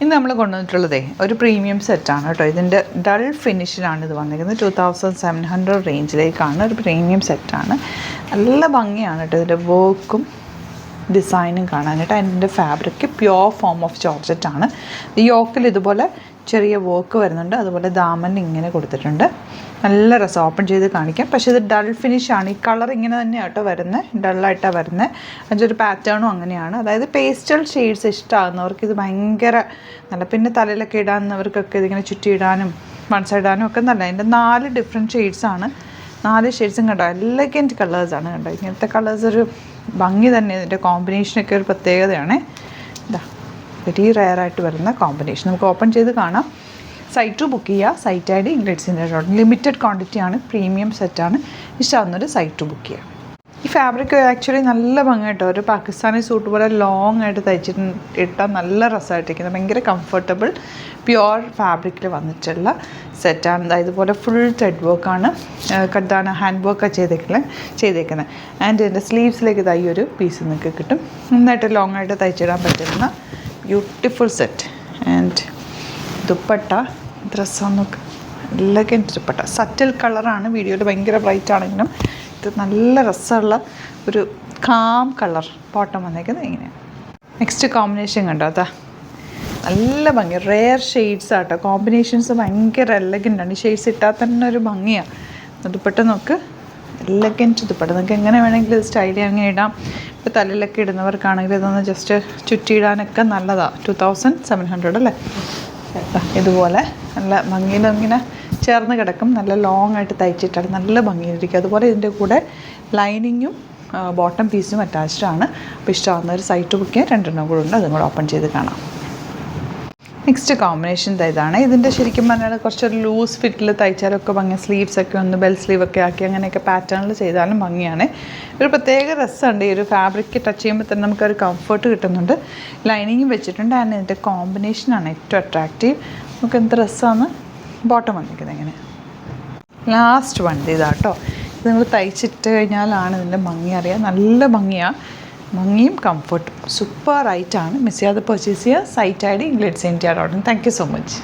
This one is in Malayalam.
ഇന്ന് നമ്മൾ കൊണ്ടുവന്നിട്ടുള്ളതേ ഒരു പ്രീമിയം സെറ്റാണ് കേട്ടോ. ഇതിൻ്റെ ഡൾ ഫിനിഷിലാണ് ഇത് വന്നിരിക്കുന്നത്. 2700 റേഞ്ചിലേക്കാണ്. ഒരു പ്രീമിയം സെറ്റാണ്. നല്ല ഭംഗിയാണ് കേട്ടോ ഇതിൻ്റെ വർക്കും ഡിസൈനും കാണാനായിട്ട്. അതിൻ്റെ ഫാബ്രിക് പ്യുവർ ഫോം ഓഫ് ജോർജറ്റാണ്. ഈ യോക്കിൽ ഇതുപോലെ ചെറിയ വർക്ക് വരുന്നുണ്ട്. അതുപോലെ ദാമൻ ഇങ്ങനെ കൊടുത്തിട്ടുണ്ട്. നല്ല രസം. ഓപ്പൺ ചെയ്ത് കാണിക്കാം. പക്ഷേ ഇത് ഡൾ ഫിനിഷാണ്. ഈ കളർ ഇങ്ങനെ തന്നെയാണ് കേട്ടോ വരുന്നത്. ഡള്ളായിട്ടാണ് വരുന്നത്. അതിൻ്റെ ഒരു പാറ്റേണും അങ്ങനെയാണ്. അതായത് പേസ്റ്റൽ ഷെയ്ഡ്സ് ഇഷ്ടമാകുന്നവർക്ക് ഇത് ഭയങ്കര നല്ല. പിന്നെ തലയിലൊക്കെ ഇടാവുന്നവർക്കൊക്കെ ഇതിങ്ങനെ ചുറ്റിയിടാനും മൺസൈഡാനും ഒക്കെ നല്ല. അതിൻ്റെ 4 ഡിഫറെൻറ്റ് ഷെയ്ഡ്സാണ്. 4 ഷെയ്ഡ്സും കണ്ടോ. എലഗൻറ്റ് കളേഴ്സാണ് കണ്ടോ. ഇങ്ങനത്തെ കളേഴ്സ് ഒരു ഭംഗി തന്നെ. ഇതിൻ്റെ കോമ്പിനേഷനൊക്കെ ഒരു പ്രത്യേകതയാണ്. ഇതാ വെരി റെയറായിട്ട് വരുന്ന കോമ്പിനേഷൻ. നമുക്ക് ഓപ്പൺ ചെയ്ത് കാണാം. സൈറ്റ് ടു ബുക്ക് ചെയ്യുക. സൈറ്റ് ഐ ഡി ഇംഗ്ലീഷിൻ്റെ ലിമിറ്റഡ് ക്വാണ്ടിറ്റിയാണ്. പ്രീമിയം സെറ്റാണ്. ഇഷ്ടമാകുന്നൊരു സൈറ്റ് ടു ബുക്ക് ചെയ്യുക. ഈ ഫാബ്രിക് ആക്ച്വലി നല്ല ഭംഗി കേട്ടോ. ഒരു പാകിസ്ഥാനി സൂട്ട് പോലെ ലോങ് ആയിട്ട് തയ്ച്ചിട്ട് ഇട്ടാൽ നല്ല രസമായിട്ടിരിക്കുന്നത്. ഭയങ്കര കംഫർട്ടബിൾ പ്യുവർ ഫാബ്രിക്കിൽ വന്നിട്ടുള്ള സെറ്റാണ്. ഇതുപോലെ ഫുൾ ത്രെഡ് വർക്കാണ്. കണ്ടാണ് ഹാൻഡ് വർക്കാണ് ചെയ്തേക്കുന്നത്. ആൻഡ് ഇതിൻ്റെ സ്ലീവ്സിലേക്ക് ഈ ഒരു പീസ് നിങ്ങൾക്ക് കിട്ടും. നന്നായിട്ട് ലോങ് ആയിട്ട് തയ്ച്ചിടാൻ പറ്റുന്ന ബ്യൂട്ടിഫുൾ സെറ്റ്. ആൻഡ് ദുപ്പട്ട ഡ്രസ്സൊന്നൊക്കെ എലഗൻറ്റ് ദുപ്പട്ട. സറ്റിൽ കളറാണ്. വീഡിയോയിൽ ഭയങ്കര ബ്രൈറ്റ് ആണെങ്കിലും ഇത് നല്ല രസമുള്ള ഒരു കാം കളർ ബോട്ടം വന്നേക്കുന്നത് ഇങ്ങനെയാണ്. നെക്സ്റ്റ് കോമ്പിനേഷൻ കണ്ടോ. അതാ നല്ല ഭംഗി. റെയർ ഷെയ്ഡ്സ് ആട്ടോ. കോമ്പിനേഷൻസ് ഭയങ്കര എലഗൻ്റാണ്. ഈ ഷെയ്ഡ്സ് ഇട്ടാൽ തന്നെ ഒരു ഭംഗിയാണ്. ദുപ്പട്ട നോക്ക്. എലഗൻറ്റ് ദുപ്പട്ട. നിങ്ങൾക്ക് എങ്ങനെ വേണമെങ്കിലും ഇത് സ്റ്റൈൽ ചെയ്യാൻ അങ്ങനെ ഇടാം. ഇപ്പോൾ തലയിലൊക്കെ ഇടുന്നവർക്കാണെങ്കിൽ ഇതൊന്ന് ജസ്റ്റ് ചുറ്റിയിടാനൊക്കെ നല്ലതാണ്. 2700 അല്ലേ. ഇതുപോലെ നല്ല ഭംഗിയിലിങ്ങനെ ചേർന്ന് കിടക്കും. നല്ല ലോങ് ആയിട്ട് തയ്ച്ചിട്ടാണ് നല്ല ഭംഗിയിലിരിക്കും. അതുപോലെ ഇതിൻ്റെ കൂടെ ലൈനിങ്ങും ബോട്ടം പീസും അറ്റാച്ച്ഡ് ആണ്. അപ്പോൾ ഇഷ്ടമാകുന്ന ഒരു സൈറ്റ് ബുക്ക് ചെയ്യാൻ 2 കൂടെ ഉണ്ട്. അതും കൂടെ ഓപ്പൺ ചെയ്ത് കാണാം. നെക്സ്റ്റ് കോമ്പിനേഷൻ ഇതാണ്. ഇതിൻ്റെ ശരിക്കും പറഞ്ഞാൽ കുറച്ചൊരു ലൂസ് ഫിറ്റിൽ തയ്ച്ചാലൊക്കെ ഭംഗി. സ്ലീവ്സൊക്കെ ഒന്ന് ബെൽ സ്ലീവൊക്കെ ആക്കി അങ്ങനെയൊക്കെ പാറ്റേണിൽ ചെയ്താലും ഭംഗിയാണ്. ഒരു പ്രത്യേക രസമുണ്ട്. ഈ ഒരു ഫാബ്രിക് ടച്ച് ചെയ്യുമ്പോൾ തന്നെ നമുക്കൊരു കംഫർട്ട് കിട്ടുന്നുണ്ട്. ലൈനിങ്ങും വെച്ചിട്ടുണ്ട്. ആൻഡ് ഇതിൻ്റെ കോമ്പിനേഷനാണ് ഏറ്റവും അട്രാക്റ്റീവ്. നമുക്ക് എന്ത് രസമാണ് ബോട്ടം വന്നിരിക്കുന്നത് ഇങ്ങനെ. ലാസ്റ്റ് വൺ ഇതാട്ടോ. ഇത് നിങ്ങൾ തയ്ച്ചിട്ട് കഴിഞ്ഞാലാണ് ഇതിൻ്റെ ഭംഗി അറിയാം. നല്ല ഭംഗിയാണ്. ഭംഗിയും കംഫർട്ടും സൂപ്പർ ആയിട്ടാണ്. മിസ് ചെയ്യാതെ പർച്ചേസ് ചെയ്യുക. Site I D English India. Thank you so much.